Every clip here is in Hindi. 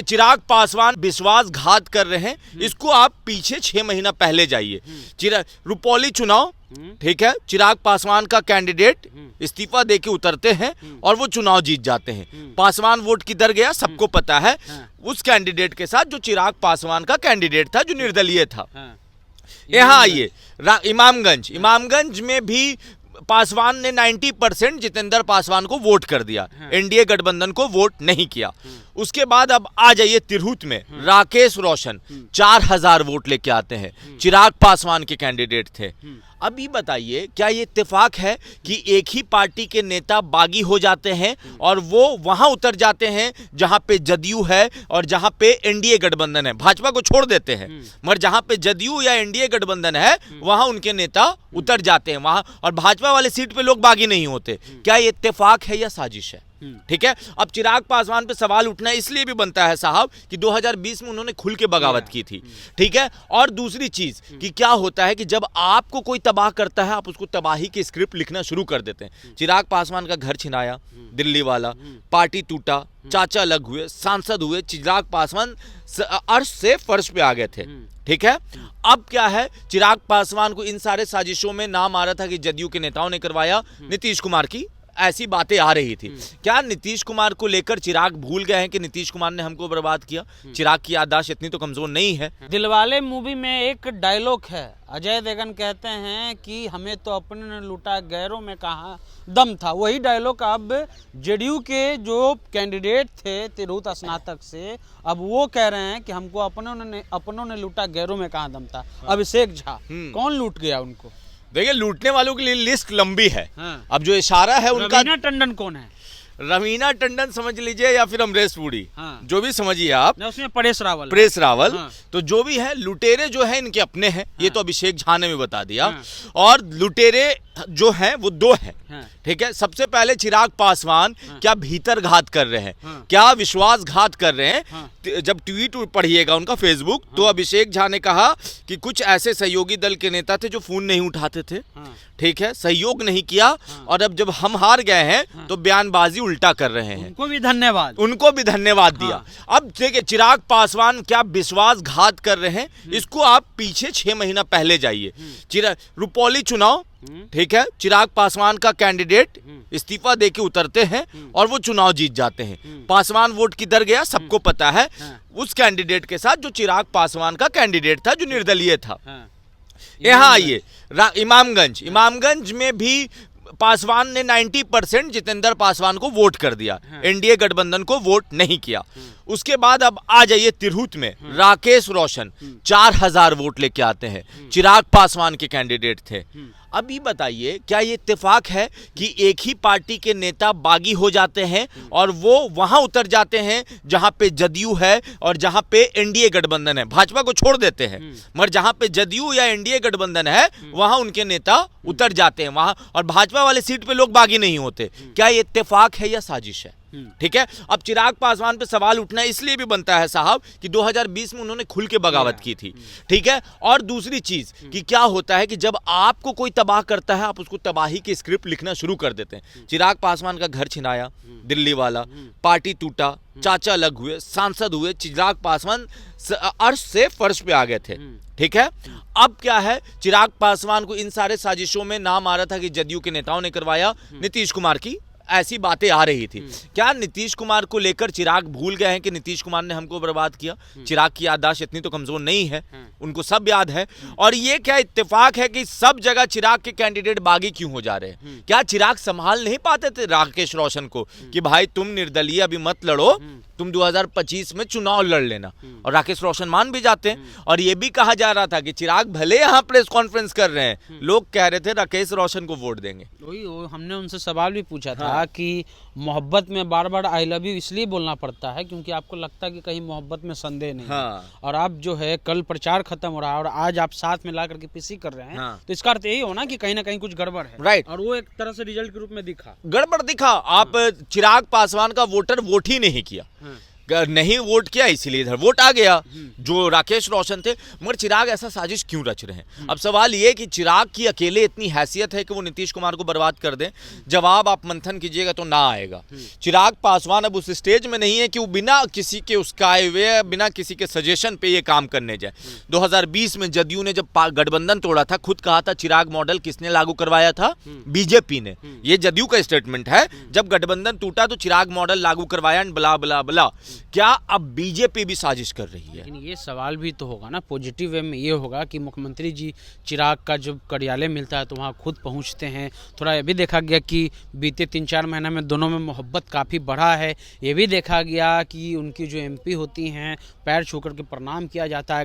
चिराग पासवान विश्वासघात कर रहे हैं, इसको आप पीछे 6 महीना पहले जाइए। रुपौली चुनाव, ठीक है, चिराग पासवान का कैंडिडेट इस्तीफा देके उतरते हैं और वो चुनाव जीत जाते हैं। पासवान वोट किधर गया सबको पता है, उस कैंडिडेट के साथ जो चिराग पासवान का कैंडिडेट था, जो निर्दलीय था। यहाँ आइए, इमामगंज में भी पासवान ने 90% जितेंद्र पासवान को वोट कर दिया, एनडीए गठबंधन को वोट नहीं किया। उसके बाद अब आ जाइए तिरहुत में, राकेश रोशन 4000 वोट लेके आते हैं, चिराग पासवान के कैंडिडेट थे। अभी बताइए, क्या ये इत्तेफाक है कि एक ही पार्टी के नेता बागी हो जाते हैं और वो वहां उतर जाते हैं जहां पे जदयू है और जहां पे एनडीए गठबंधन है, भाजपा को छोड़ देते हैं, मगर जहां पे जदयू या एनडीए गठबंधन है वहां उनके नेता उतर जाते हैं वहां, और भाजपा वाले सीट पे लोग बागी नहीं होते। क्या ये इत्तेफाक है या साजिश है? ठीक है, अब चिराग पासवान पे सवाल उठना इसलिए भी बनता है साहब कि 2020 में उन्होंने खुल के बगावत की थी, ठीक है। और दूसरी चीज कि क्या होता है कि जब आपको कोई तबाह करता है, आप उसको तबाही की स्क्रिप्ट लिखना शुरू कर देते हैं। चिराग पासवान का घर छिनाया दिल्ली वाला, पार्टी टूटा, चाचा अलग हुए, सांसद हुए, चिराग पासवान अर्श से फर्श पे आ गए थे, ठीक है। अब क्या है, चिराग पासवान को इन सारे साजिशों में नाम आ रहा था कि जदयू के नेताओं ने करवाया, नीतीश कुमार की ऐसी बातें आ रही थी। क्या नीतीश कुमार को लेकर चिराग भूल गए हैं कि नीतीश कुमार ने हमको बर्बाद किया? चिराग की याददाश्त इतनी तो कमजोर नहीं है। दिलवाले मूवी में एक डायलॉग है, अजय देवगन कहते हैं कि हमें तो अपने ने लूटा, गैरों में कहाँ दम था। वही डायलॉग अब जेडीयू के जो कैंडिडेट थे तिरहुत स्नातक से, अब वो कह रहे हैं कि हमको अपनों ने लूटा, गैरों में कहाँ दम था। अभिषेक झा, कौन लूट गया उनको? देखिए, लूटने वालों के लिए लिस्ट लंबी है। अब जो इशारा है उनका, रवीना टंडन कौन है? रवीना टंडन समझ लीजिए या फिर अमरीश पुरी, जो भी समझिए आप, उसमें परेश रावल, तो जो भी है, लुटेरे जो है इनके अपने हैं, ये तो अभिषेक झा ने भी बता दिया। और लुटेरे जो हैं वो 2 हैं, ठीक है। सबसे पहले चिराग पासवान क्या भीतर घात कर रहे हैं, क्या विश्वासघात कर रहे हैं। जब ट्वीट पढ़िएगा उनका फेसबुक, तो अभिषेक झा ने कहा कि कुछ ऐसे सहयोगी दल के नेता थे जो फोन नहीं उठाते थे, ठीक है, सहयोग नहीं किया, और अब जब हम हार गए हैं तो बयानबाजी उल्टा कर रहे हैं। उनको भी धन्यवाद दिया। अब देखिए, चिराग पासवान क्या विश्वासघात कर रहे हैं, इसको आप पीछे 6 महीना पहले जाइए। रुपौली चुनाव, ठीक है, चिराग पासवान का कैंडिडेट इस्तीफा देके उतरते हैं और वो चुनाव जीत जाते हैं। पासवान वोट किधर गया सबको पता है, उस कैंडिडेट के साथ जो चिराग पासवान का कैंडिडेट था, जो निर्दलीय था। यहाँ आइए, इमामगंज में भी पासवान ने 90% जितेंद्र पासवान को वोट कर दिया, एनडीए गठबंधन को वोट नहीं किया। उसके बाद अब आ जाइए तिरहुत में, राकेश रोशन 4000 वोट लेके आते हैं, चिराग पासवान के कैंडिडेट थे। अभी बताइए, क्या ये इत्तेफाक है कि एक ही पार्टी के नेता बागी हो जाते हैं और वो वहां उतर जाते हैं जहां पे जदयू है और जहां पे एनडीए गठबंधन है, भाजपा को छोड़ देते हैं, मगर जहां पे जदयू या एनडीए गठबंधन है वहां उनके नेता उतर जाते हैं वहां, और भाजपा वाले सीट पे लोग बागी नहीं होते। क्या ये इत्तेफाक है या साजिश है? ठीक है, अब चिराग पासवान पे सवाल उठना इसलिए भी बनता है साहब कि 2020 में उन्होंने खुल के बगावत की थी, ठीक है। और दूसरी चीज कि क्या होता है कि जब आपको कोई तबाह करता है, आप उसको तबाही की स्क्रिप्ट लिखना शुरू कर देते हैं। चिराग पासवान का घर छिनाया दिल्ली वाला, पार्टी टूटा, चाचा अलग हुए, सांसद हुए, चिराग पासवान अर्श से फर्श पे आ गए थे, ठीक है। अब क्या है, चिराग पासवान को इन सारे साजिशों में नाम आ रहा था कि जदयू के नेताओं ने करवाया, नीतीश कुमार की ऐसी बातें आ रही थी। क्या नीतीश कुमार को लेकर चिराग भूल गए हैं कि नीतीश कुमार ने हमको बर्बाद किया? चिराग की याददाश्त इतनी तो कमजोर नहीं है, उनको सब याद है। और ये क्या इत्तेफाक है कि सब जगह चिराग के कैंडिडेट बागी क्यों हो जा रहे हैं? क्या चिराग संभाल नहीं पाते थे राकेश रोशन को कि भाई तुम निर्दलीय अभी मत लड़ो, तुम 2025 में चुनाव लड़ लेना, और राकेश रोशन मान भी जाते हैं। और ये भी कहा जा रहा था कि चिराग भले यहाँ प्रेस कॉन्फ्रेंस कर रहे हैं, लोग कह रहे थे राकेश रोशन को वोट देंगे। वही हमने उनसे सवाल भी पूछा था कि मोहब्बत में बार बार आई लव यू इसलिए बोलना पड़ता है क्योंकि आपको लगता है कि कहीं मोहब्बत में संदेह नहीं है, और आप जो है कल प्रचार खत्म हो रहा है और आज आप साथ में ला करके पीसी कर रहे हैं, तो इसका अर्थ यही होना कि कहीं ना कहीं कुछ गड़बड़ है, राइट। और वो एक तरह से रिजल्ट के रूप में दिखा, गड़बड़ दिखा। आप चिराग पासवान का वोटर वोट ही नहीं किया, नहीं वोट किया इसीलिए इधर वोट आ गया जो राकेश रोशन थे। मगर चिराग ऐसा साजिश क्यों रच रहे हैं? अब सवाल ये कि चिराग की अकेले इतनी हैसियत है कि वो नीतीश कुमार को बर्बाद कर दें? जवाब आप मंथन कीजिएगा तो ना आएगा। चिराग पासवान अब उस स्टेज में नहीं है कि वो बिना किसी के उसकाए हुए, बिना किसी के सजेशन पे ये काम करने जाए। 2020 में जदयू ने जब गठबंधन तोड़ा था, खुद कहा था चिराग मॉडल किसने लागू करवाया था? बीजेपी ने। ये जदयू का स्टेटमेंट है। जब गठबंधन टूटा तो चिराग मॉडल लागू करवाया, बला बला बला। क्या अब बीजेपी भी साजिश कर रही है? लेकिन ये सवाल भी तो होगा ना, पॉजिटिव वे में ये होगा कि मुख्यमंत्री जी चिराग का जब कार्यालय मिलता है तो वहाँ खुद पहुँचते हैं। थोड़ा ये भी देखा गया कि बीते 3-4 महीने में दोनों में मोहब्बत काफ़ी बढ़ा है। ये भी देखा गया कि उनकी जो एमपी होती हैं पैर छू कर के प्रणाम किया जाता है,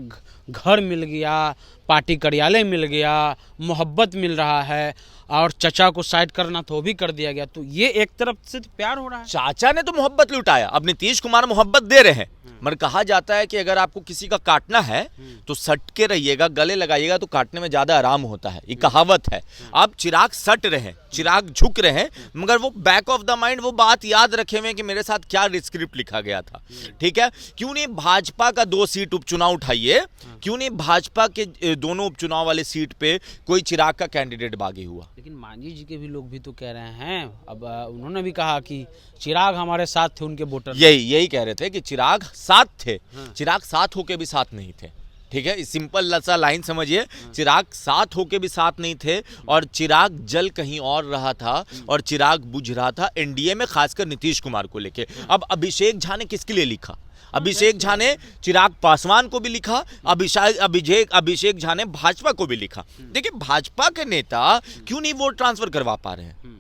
घर मिल गया, पार्टी कार्यालय मिल गया, मोहब्बत मिल रहा है, और चचा को साइड करना तो भी कर दिया गया। तो ये एक तरफ से तो प्यार हो रहा है। चाचा ने तो मोहब्बत लुटाया, अब नीतीश कुमार मोहब्बत दे रहे हैं। मगर कहा जाता है कि अगर आपको किसी का काटना है तो सट के रहिएगा, गले लगाइएगा तो काटने में ज्यादा आराम होता है, ये कहावत है। अब चिराग सट रहे हैं, चिराग झुक रहे हैं, मगर वो बैक ऑफ द माइंड वो बात याद रखे हुए कि मेरे साथ क्या स्क्रिप्ट लिखा गया था। ठीक है, क्यों नहीं भाजपा का 2 सीट उपचुनाव उठाइए, क्यों नहीं भाजपा के दोनों उपचुनाव वाले सीट पे कोई चिराग का कैंडिडेट बागी हुआ? लेकिन मांझी जी के भी लोग भी तो कह रहे हैं, अब उन्होंने भी कहा कि चिराग हमारे साथ थे, उनके वोटर यही कह रहे थे कि चिराग साथ थे। चिराग साथ होके भी साथ नहीं थे। ठीक है, सिंपल सा लाइन समझिए, चिराग साथ होके भी साथ नहीं थे, और चिराग जल कहीं और रहा था, और चिराग बुझ रहा था एनडीए में, खासकर नीतीश कुमार को लेके। अब अभिषेक झा ने किसके लिए लिखा? अभिषेक झा ने चिराग पासवान को भी लिखा, अभिषेक झा ने भाजपा को भी लिखा। देखिए, भाजपा के नेता क्यों नहीं वोट ट्रांसफर करवा पा रहे हैं?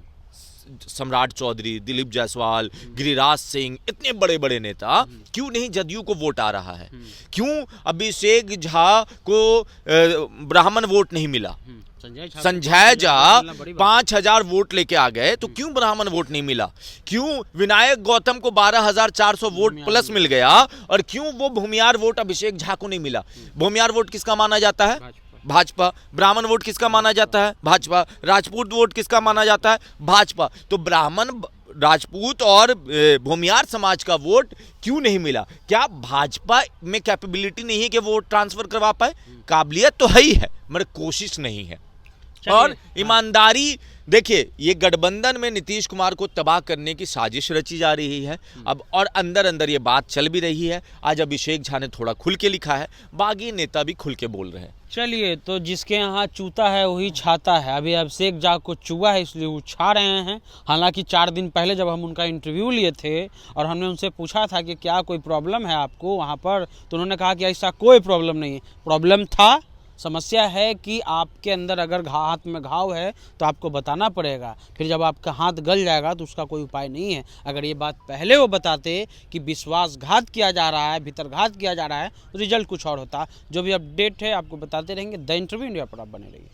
सम्राट चौधरी, दिलीप जायसवाल, गिरिराज सिंह, इतने बड़े बड़े नेता, क्यों नहीं जदयू को वोट आ रहा है? क्यों अभिषेक झा को ब्राह्मण वोट नहीं मिला? संजय झा 5000 वोट लेके आ गए, तो क्यों ब्राह्मण वोट नहीं मिला? क्यों विनायक गौतम को 12400 वोट प्लस मिल गया, और क्यों वो भूमियार वोट अभिषेक झा को नहीं मिला? भूमियार वोट किसका माना जाता है? भाजपा। ब्राह्मण वोट किसका माना जाता है? भाजपा। राजपूत वोट किसका माना जाता है? भाजपा। तो ब्राह्मण, राजपूत और भूमियार समाज का वोट क्यों नहीं मिला? क्या भाजपा में कैपेबिलिटी नहीं है कि वोट ट्रांसफर करवा पाए? काबिलियत तो है ही है, मगर कोशिश नहीं है। और ईमानदारी, देखिए, ये गठबंधन में नीतीश कुमार को तबाह करने की साजिश रची जा रही है अब, और अंदर अंदर ये बात चल भी रही है। आज अभिषेक झा ने थोड़ा खुल के लिखा है, बागी नेता भी खुल के बोल रहे हैं। चलिए, तो जिसके यहाँ चूता है वही छाता है। अभी अभिषेक झा को चूहा है इसलिए वो छा रहे हैं। हालांकि 4 दिन पहले जब हम उनका इंटरव्यू लिए थे और हमने उनसे पूछा था कि क्या कोई प्रॉब्लम है आपको वहाँ पर, तो उन्होंने कहा कि ऐसा कोई प्रॉब्लम नहीं है। प्रॉब्लम था, समस्या है कि आपके अंदर अगर हाथ में घाव है तो आपको बताना पड़ेगा, फिर जब आपका हाथ गल जाएगा तो उसका कोई उपाय नहीं है। अगर ये बात पहले वो बताते कि विश्वासघात किया जा रहा है, भीतरघात किया जा रहा है, तो रिजल्ट कुछ और होता। जो भी अपडेट है आपको बताते रहेंगे। द इंटरव्यू इंडिया पर आप बने रहिए।